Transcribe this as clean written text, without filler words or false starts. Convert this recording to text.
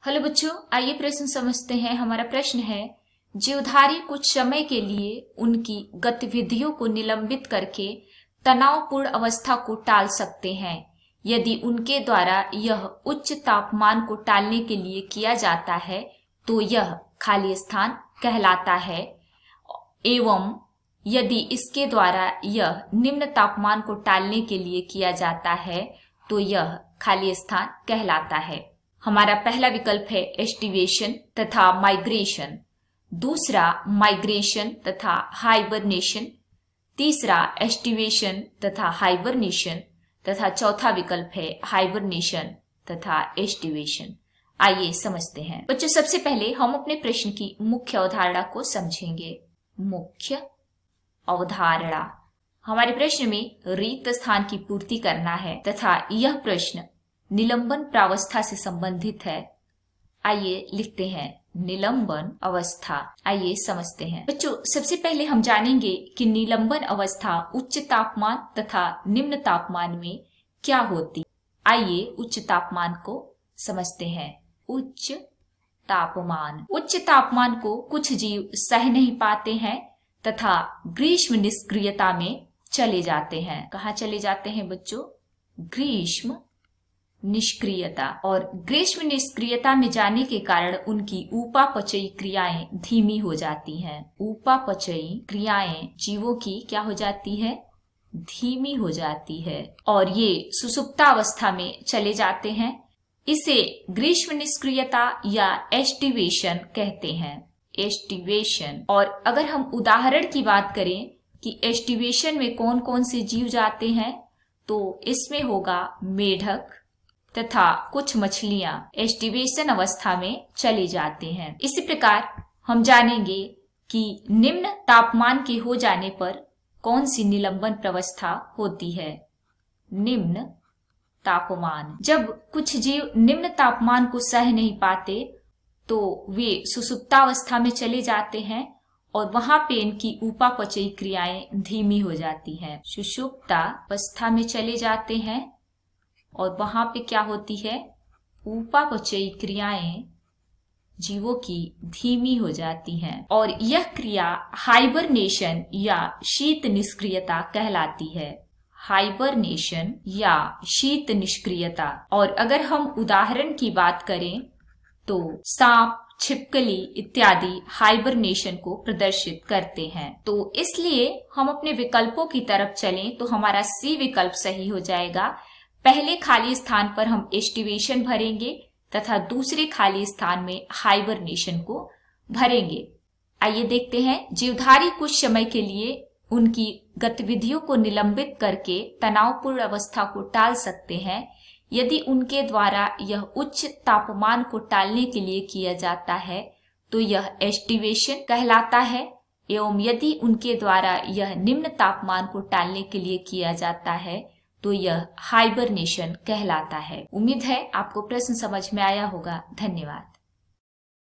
Hello बच्चों, आइए प्रश्न समझते हैं। हमारा प्रश्न है, जीवधारी कुछ समय के लिए उनकी गतिविधियों को निलंबित करके तनावपूर्ण अवस्था को टाल सकते हैं यदि उनके द्वारा यह उच्च तापमान को टालने के लिए किया जाता है तो यह खाली स्थान कहलाता है, एवं यदि इसके द्वारा यह निम्न तापमान को टालने के लिए किया जाता है तो यह खाली स्थान कहलाता है। हमारा पहला विकल्प है एस्टिवेशन तथा माइग्रेशन, दूसरा माइग्रेशन तथा हाइबरनेशन, तीसरा एस्टिवेशन तथा हाइबरनेशन तथा चौथा विकल्प है हाइबरनेशन तथा एस्टिवेशन। आइए समझते हैं। बच्चों, सबसे पहले हम अपने प्रश्न की मुख्य अवधारणा को समझेंगे। मुख्य अवधारणा, हमारे प्रश्न में रिक्त स्थान की पूर्ति करना है तथा यह प्रश्न निलंबन प्रावस्था से संबंधित है। आइए लिखते हैं निलंबन अवस्था। आइए समझते हैं। बच्चों, सबसे पहले हम जानेंगे कि निलंबन अवस्था उच्च तापमान तथा निम्न तापमान में क्या होती। आइए उच्च तापमान को समझते हैं। उच्च तापमान को कुछ जीव सह नहीं पाते हैं तथा ग्रीष्म निष्क्रियता में चले जाते हैं। कहाँ चले जाते हैं बच्चों? ग्रीष्म निष्क्रियता। और ग्रीष्म निष्क्रियता में जाने के कारण उनकी उपापचयी क्रियाएं धीमी हो जाती हैं। उपापचयी क्रियाएं जीवों की क्या हो जाती है? धीमी हो जाती है और ये सुसुप्तावस्था में चले जाते हैं। इसे ग्रीष्म निष्क्रियता या एस्टिवेशन कहते हैं। एस्टिवेशन। और अगर हम उदाहरण की बात करें कि एस्टिवेशन में कौन कौन से जीव जाते हैं, तो इसमें होगा मेढक तथा कुछ मछलियां एस्टिवेशन अवस्था में चले जाते हैं। इसी प्रकार हम जानेंगे कि निम्न तापमान के हो जाने पर कौन सी निलंबन प्रावस्था होती है। निम्न तापमान, जब कुछ जीव निम्न तापमान को सह नहीं पाते तो वे सुसुप्तावस्था में चले जाते हैं और वहां पे इनकी उपापचयी क्रियाएं धीमी हो जाती हैं। सुषुप्तावस्था में चले जाते हैं और वहां पे क्या होती है? उपापचयी क्रियाएं जीवों की धीमी हो जाती हैं और यह क्रिया हाइबरनेशन या शीत निष्क्रियता कहलाती है। हाइबरनेशन या शीत निष्क्रियता। और अगर हम उदाहरण की बात करें तो सांप, छिपकली इत्यादि हाइबरनेशन को प्रदर्शित करते हैं। तो इसलिए हम अपने विकल्पों की तरफ चलें तो हमारा सी विकल्प सही हो जाएगा। पहले खाली स्थान पर हम एस्टिवेशन भरेंगे तथा दूसरे खाली स्थान में हाइबरनेशन को भरेंगे। आइए देखते हैं। जीवधारी कुछ समय के लिए उनकी गतिविधियों को निलंबित करके तनावपूर्ण अवस्था को टाल सकते हैं यदि उनके द्वारा यह उच्च तापमान को टालने के लिए किया जाता है तो यह एस्टिवेशन कहलाता है, एवं यदि उनके द्वारा यह निम्न तापमान को टालने के लिए किया जाता है तो यह हाइबरनेशन कहलाता है। उम्मीद है आपको प्रश्न समझ में आया होगा। धन्यवाद।